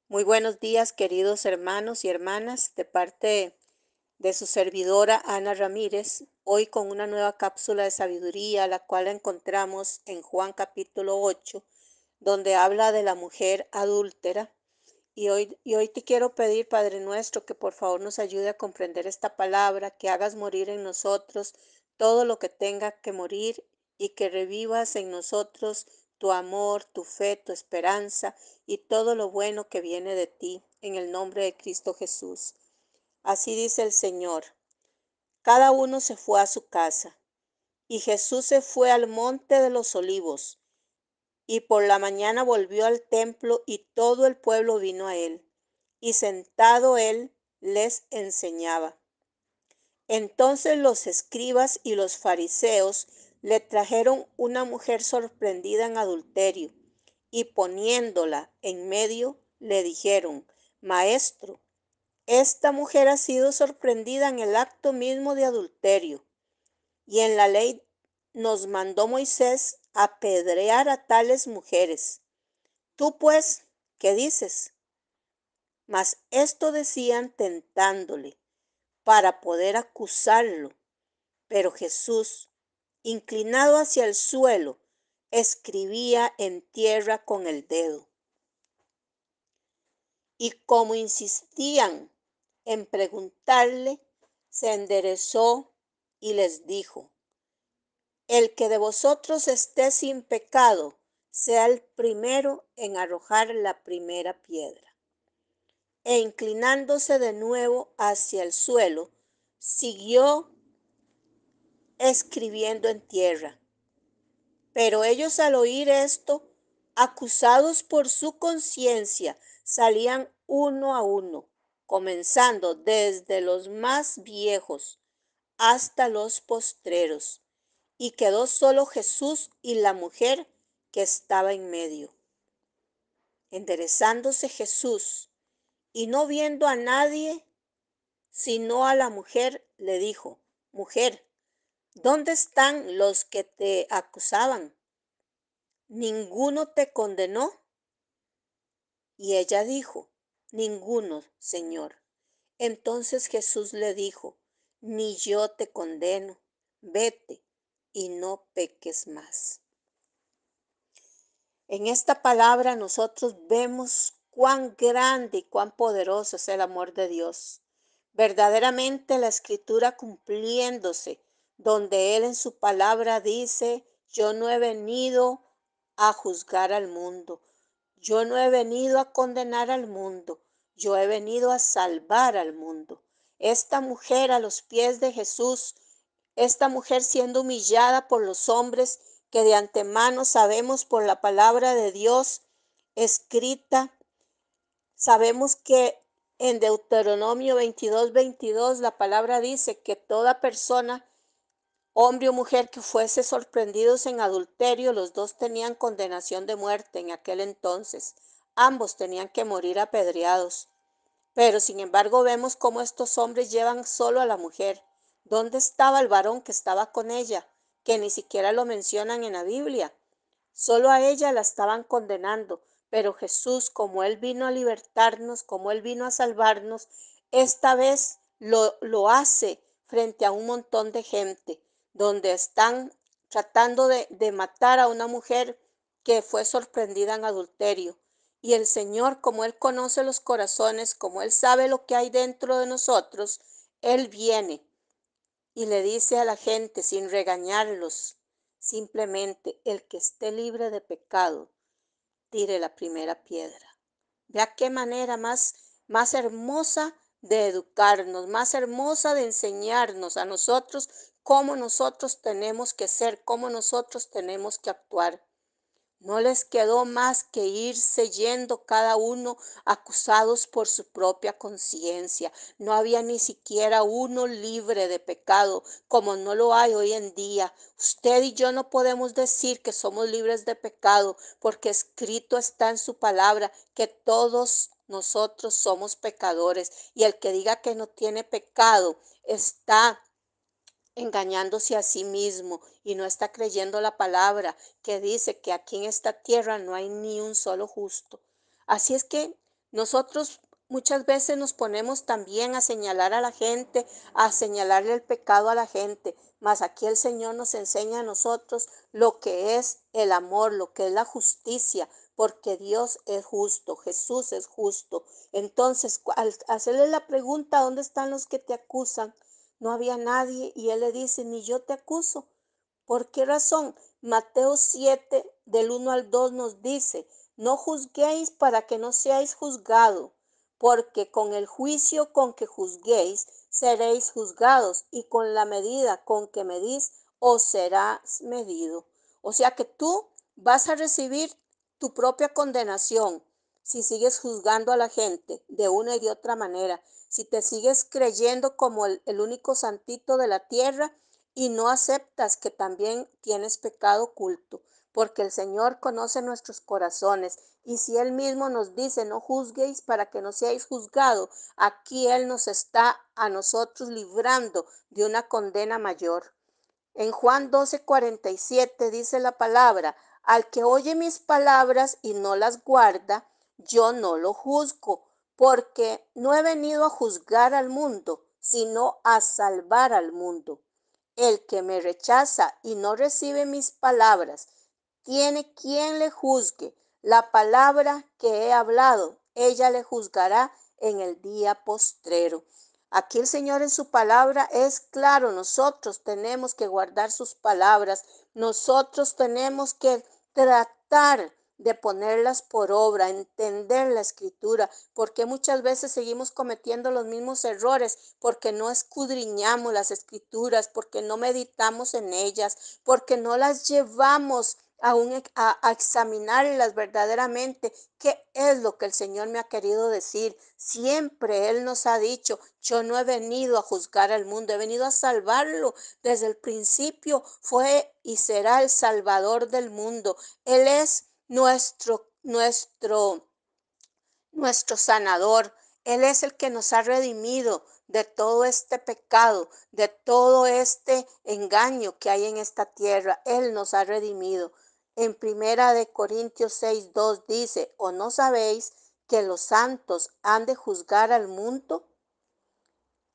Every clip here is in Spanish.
Muy buenos días, queridos hermanos y hermanas, de parte de su servidora Ana Ramírez, hoy con una nueva cápsula de sabiduría, la cual encontramos en Juan capítulo 8, donde habla de la mujer adúltera. Y hoy te quiero pedir, Padre nuestro, que por favor nos ayude a comprender esta palabra, que hagas morir en nosotros todo lo que tenga que morir y que revivas en nosotros tu amor, tu fe, tu esperanza y todo lo bueno que viene de ti, en el nombre de Cristo Jesús. Así dice el Señor. Cada uno se fue a su casa, y Jesús se fue al monte de los olivos, y por la mañana volvió al templo, y todo el pueblo vino a él, y sentado él les enseñaba. Entonces los escribas y los fariseos le trajeron una mujer sorprendida en adulterio, y poniéndola en medio, le dijeron: Maestro, esta mujer ha sido sorprendida en el acto mismo de adulterio, y en la ley nos mandó Moisés apedrear a tales mujeres. Tú pues, ¿qué dices? Mas esto decían tentándole para poder acusarlo. Pero Jesús, inclinado hacia el suelo, escribía en tierra con el dedo. Y como insistían en preguntarle, se enderezó y les dijo: El que de vosotros esté sin pecado, sea el primero en arrojar la primera piedra. E inclinándose de nuevo hacia el suelo, siguió escribiendo en tierra. Pero ellos, al oír esto, acusados por su conciencia, salían uno a uno, comenzando desde los más viejos hasta los postreros, y quedó solo Jesús y la mujer que estaba en medio. Enderezándose Jesús, y no viendo a nadie sino a la mujer, le dijo: Mujer, ¿dónde están los que te acusaban? ¿Ninguno te condenó? Y ella dijo: Ninguno, Señor. Entonces Jesús le dijo: Ni yo te condeno, vete y no peques más. En esta palabra nosotros vemos cuán grande y cuán poderoso es el amor de Dios. Verdaderamente la escritura cumpliéndose, donde Él en su palabra dice: Yo no he venido a juzgar al mundo, yo no he venido a condenar al mundo, yo he venido a salvar al mundo. Esta mujer a los pies de Jesús, esta mujer siendo humillada por los hombres, que de antemano sabemos por la palabra de Dios escrita, sabemos que en Deuteronomio 22:22 la palabra dice que toda persona, hombre o mujer, que fuese sorprendidos en adulterio, los dos tenían condenación de muerte en aquel entonces. Ambos tenían que morir apedreados. Pero sin embargo vemos cómo estos hombres llevan solo a la mujer. ¿Dónde estaba el varón que estaba con ella? Que ni siquiera lo mencionan en la Biblia. Solo a ella la estaban condenando. Pero Jesús, como Él vino a libertarnos, como Él vino a salvarnos, esta vez lo hace frente a un montón de gente, donde están tratando de matar a una mujer que fue sorprendida en adulterio. Y el Señor, como Él conoce los corazones, como Él sabe lo que hay dentro de nosotros, Él viene y le dice a la gente sin regañarlos, simplemente: el que esté libre de pecado, tire la primera piedra. Vea qué manera más hermosa de educarnos, más hermosa de enseñarnos a nosotros cómo nosotros tenemos que ser, cómo nosotros tenemos que actuar. No les quedó más que irse yendo cada uno acusados por su propia conciencia. No había ni siquiera uno libre de pecado, como no lo hay hoy en día. Usted y yo no podemos decir que somos libres de pecado, porque escrito está en su palabra que todos nosotros somos pecadores, y el que diga que no tiene pecado está engañándose a sí mismo y no está creyendo la palabra que dice que aquí en esta tierra no hay ni un solo justo. Así es que Nosotros muchas veces nos ponemos también a señalar a la gente, a señalarle el pecado a la gente, mas aquí el Señor nos enseña a nosotros lo que es el amor, lo que es la justicia, porque Dios es justo, Jesús es justo. Entonces, al hacerle la pregunta, ¿dónde están los que te acusan? No había nadie y él le dice, ni yo te acuso. ¿Por qué razón? Mateo 7, del 1 al 2 nos dice, no juzguéis para que no seáis juzgados, porque con el juicio con que juzguéis seréis juzgados, y con la medida con que medís os serás medido. O sea que tú vas a recibir tu propia condenación si sigues juzgando a la gente de una y de otra manera, si te sigues creyendo como el único santito de la tierra y no aceptas que también tienes pecado oculto, porque el Señor conoce nuestros corazones y si Él mismo nos dice no juzguéis para que no seáis juzgados, aquí Él nos está a nosotros librando de una condena mayor. En Juan 12:47 dice la palabra, al que oye mis palabras y no las guarda, yo no lo juzgo, porque no he venido a juzgar al mundo, sino a salvar al mundo. El que me rechaza y no recibe mis palabras, tiene quien le juzgue. La palabra que he hablado, ella le juzgará en el día postrero. Aquí el Señor en su palabra es claro, nosotros tenemos que guardar sus palabras, nosotros tenemos que tratar de ponerlas por obra, entender la escritura, porque muchas veces seguimos cometiendo los mismos errores, porque no escudriñamos las escrituras, porque no meditamos en ellas, porque no las llevamos a examinarlas verdaderamente, qué es lo que el Señor me ha querido decir. Siempre Él nos ha dicho, yo no he venido a juzgar al mundo, he venido a salvarlo. Desde el principio fue y será el Salvador del mundo. Él es nuestro sanador. Él es el que nos ha redimido de todo este pecado, de todo este engaño que hay en esta tierra. Él nos ha redimido. En primera de Corintios 6:2 dice, ¿o no sabéis que los santos han de juzgar al mundo?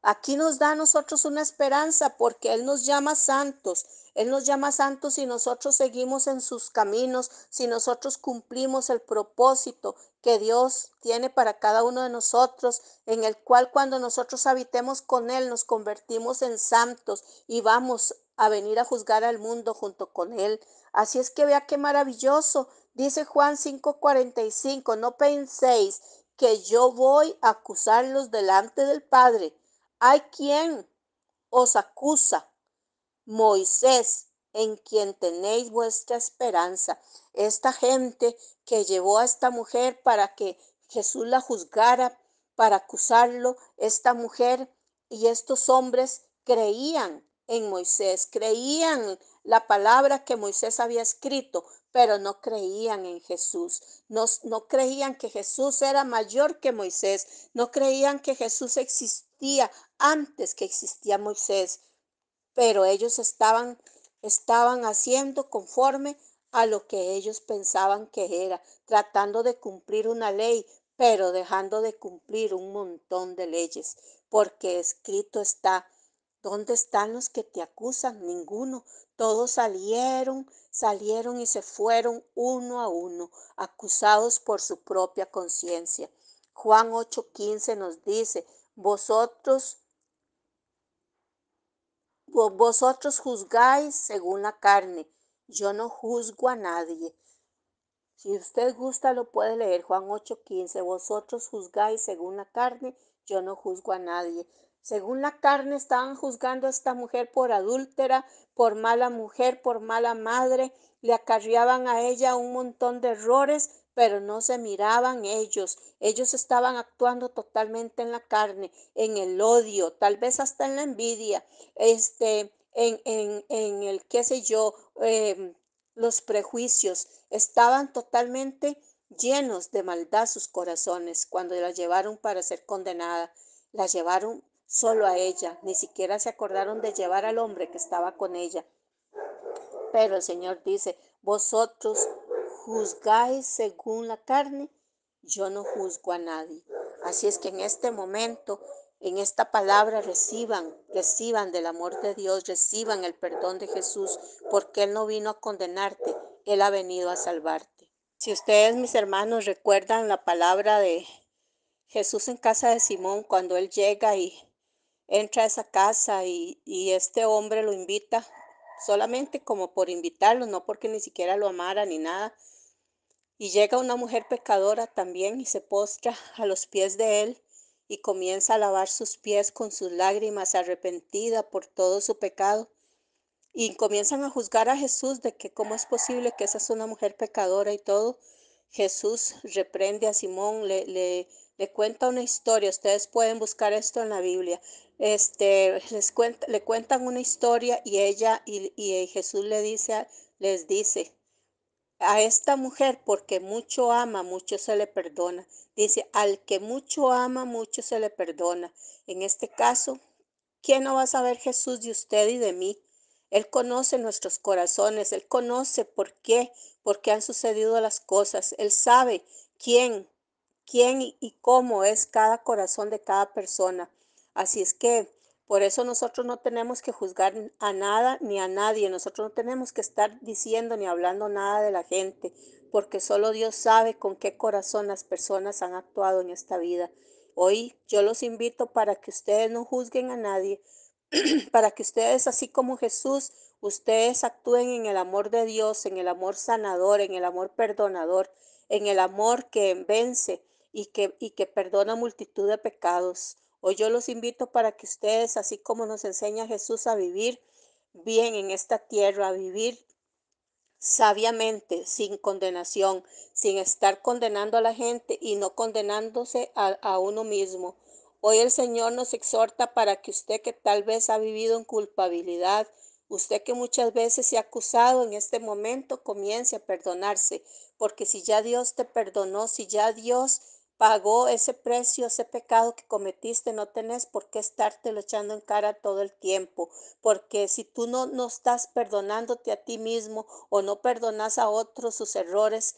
Aquí nos da a nosotros una esperanza porque Él nos llama santos. Él nos llama santos si nosotros seguimos en sus caminos, si nosotros cumplimos el propósito que Dios tiene para cada uno de nosotros, en el cual cuando nosotros habitemos con Él nos convertimos en santos y vamos a venir a juzgar al mundo junto con Él. Así es que vea qué maravilloso. Dice Juan 5:45, no penséis que yo voy a acusarlos delante del Padre. Hay quien os acusa, Moisés, en quien tenéis vuestra esperanza. Esta gente que llevó a esta mujer para que Jesús la juzgara, para acusarlo, esta mujer y estos hombres creían en Moisés, creían la palabra que Moisés había escrito, pero no creían en Jesús, no creían que Jesús era mayor que Moisés, no creían que Jesús existía antes que existía Moisés, pero ellos estaban haciendo conforme a lo que ellos pensaban que era, tratando de cumplir una ley, pero dejando de cumplir un montón de leyes, porque escrito está, ¿dónde están los que te acusan? Ninguno. Todos salieron y se fueron uno a uno, acusados por su propia conciencia. Juan 8:15 nos dice, vosotros juzgáis según la carne, yo no juzgo a nadie. Si usted gusta, lo puede leer, Juan 8:15. Vosotros juzgáis según la carne, yo no juzgo a nadie. Según la carne estaban juzgando a esta mujer por adúltera, por mala mujer, por mala madre. Le acarreaban a ella un montón de errores, pero no se miraban ellos. Ellos estaban actuando totalmente en la carne, en el odio, tal vez hasta en la envidia, en el qué sé yo, los prejuicios. Estaban totalmente llenos de maldad sus corazones cuando la llevaron para ser condenada. La llevaron solo a ella, ni siquiera se acordaron de llevar al hombre que estaba con ella. Pero el Señor dice, vosotros juzgáis según la carne, yo no juzgo a nadie. Así es que en este momento, en esta palabra, reciban del amor de Dios, reciban el perdón de Jesús, porque Él no vino a condenarte, Él ha venido a salvarte. Si ustedes, mis hermanos, recuerdan la palabra de Jesús en casa de Simón, cuando Él llega y entra a esa casa y este hombre lo invita solamente como por invitarlo, no porque ni siquiera lo amara ni nada. Y llega una mujer pecadora también y se postra a los pies de él y comienza a lavar sus pies con sus lágrimas, arrepentida por todo su pecado. Y comienzan a juzgar a Jesús de que cómo es posible que esa es una mujer pecadora y todo. Jesús reprende a Simón, le cuenta una historia. Ustedes pueden buscar esto en la Biblia. Le cuentan una historia y Jesús les dice a esta mujer, porque mucho ama, mucho se le perdona. Dice, al que mucho ama, mucho se le perdona. En este caso, ¿quién no va a saber Jesús de usted y de mí? Él conoce nuestros corazones, Él conoce por qué han sucedido las cosas. Él sabe quién, quién y cómo es cada corazón de cada persona. Así es que por eso nosotros no tenemos que juzgar a nada ni a nadie. Nosotros no tenemos que estar diciendo ni hablando nada de la gente, porque solo Dios sabe con qué corazón las personas han actuado en esta vida. Hoy yo los invito para que ustedes no juzguen a nadie, para que ustedes, así como Jesús, ustedes actúen en el amor de Dios, en el amor sanador, en el amor perdonador, en el amor que vence y que perdona multitud de pecados. Hoy yo los invito para que ustedes, así como nos enseña Jesús a vivir bien en esta tierra, a vivir sabiamente, sin condenación, sin estar condenando a la gente y no condenándose a uno mismo. Hoy el Señor nos exhorta para que usted que tal vez ha vivido en culpabilidad, usted que muchas veces se ha acusado en este momento, comience a perdonarse, porque si ya Dios te perdonó, si ya Dios pagó ese precio, ese pecado que cometiste, no tenés por qué estártelo echando en cara todo el tiempo, porque si tú no estás perdonándote a ti mismo o no perdonas a otros sus errores,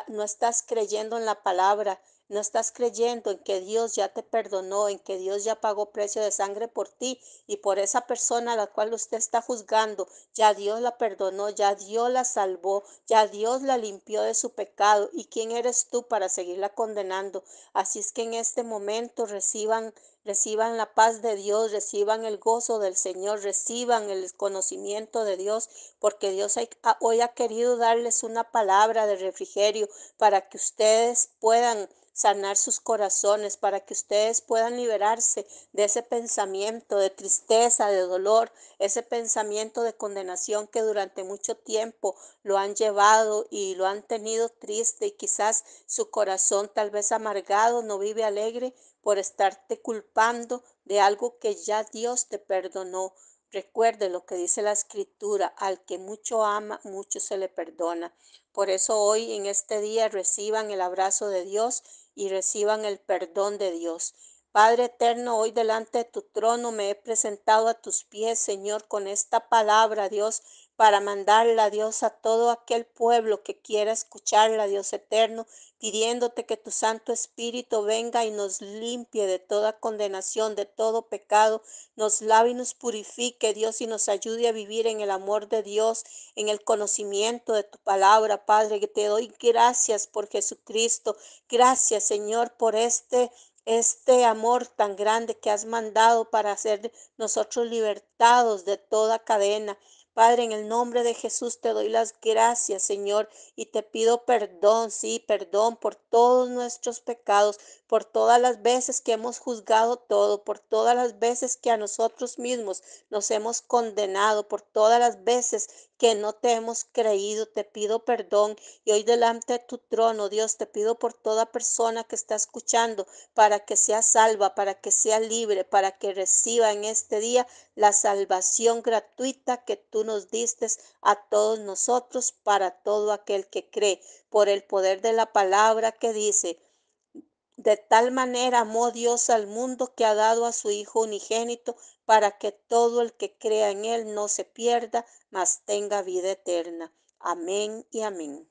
no estás creyendo en la palabra, no estás creyendo en que Dios ya te perdonó, en que Dios ya pagó precio de sangre por ti y por esa persona a la cual usted está juzgando, ya Dios la perdonó, ya Dios la salvó, ya Dios la limpió de su pecado. ¿Y quién eres tú para seguirla condenando? Así es que en este momento reciban la paz de Dios, reciban el gozo del Señor, reciban el conocimiento de Dios, porque Dios hoy ha querido darles una palabra de refrigerio para que ustedes puedan sanar sus corazones, para que ustedes puedan liberarse de ese pensamiento de tristeza, de dolor, ese pensamiento de condenación que durante mucho tiempo lo han llevado y lo han tenido triste y quizás su corazón tal vez amargado, no vive alegre por estarte culpando de algo que ya Dios te perdonó. Recuerde lo que dice la escritura, al que mucho ama, mucho se le perdona. Por eso hoy en este día reciban el abrazo de Dios y reciban el perdón de Dios. Padre eterno, hoy delante de tu trono me he presentado a tus pies, Señor, con esta palabra, Dios, para mandarla, Dios, a todo aquel pueblo que quiera escucharla, Dios eterno, pidiéndote que tu Santo Espíritu venga y nos limpie de toda condenación, de todo pecado, nos lave y nos purifique, Dios, y nos ayude a vivir en el amor de Dios, en el conocimiento de tu palabra, Padre, que te doy gracias por Jesucristo. Gracias, Señor, por este amor tan grande que has mandado para ser nosotros libertados de toda cadena. Padre, en el nombre de Jesús te doy las gracias, Señor, y te pido perdón, sí, perdón por todos nuestros pecados, por todas las veces que hemos juzgado todo, por todas las veces que a nosotros mismos nos hemos condenado, por todas las veces que no te hemos creído. Te pido perdón y hoy delante de tu trono, Dios, te pido por toda persona que está escuchando para que sea salva, para que sea libre, para que reciba en este día la salvación gratuita que tú nos diste a todos nosotros, para todo aquel que cree, por el poder de la palabra que dice: de tal manera amó Dios al mundo que ha dado a su Hijo unigénito, para que todo el que crea en él no se pierda, mas tenga vida eterna. Amén y amén.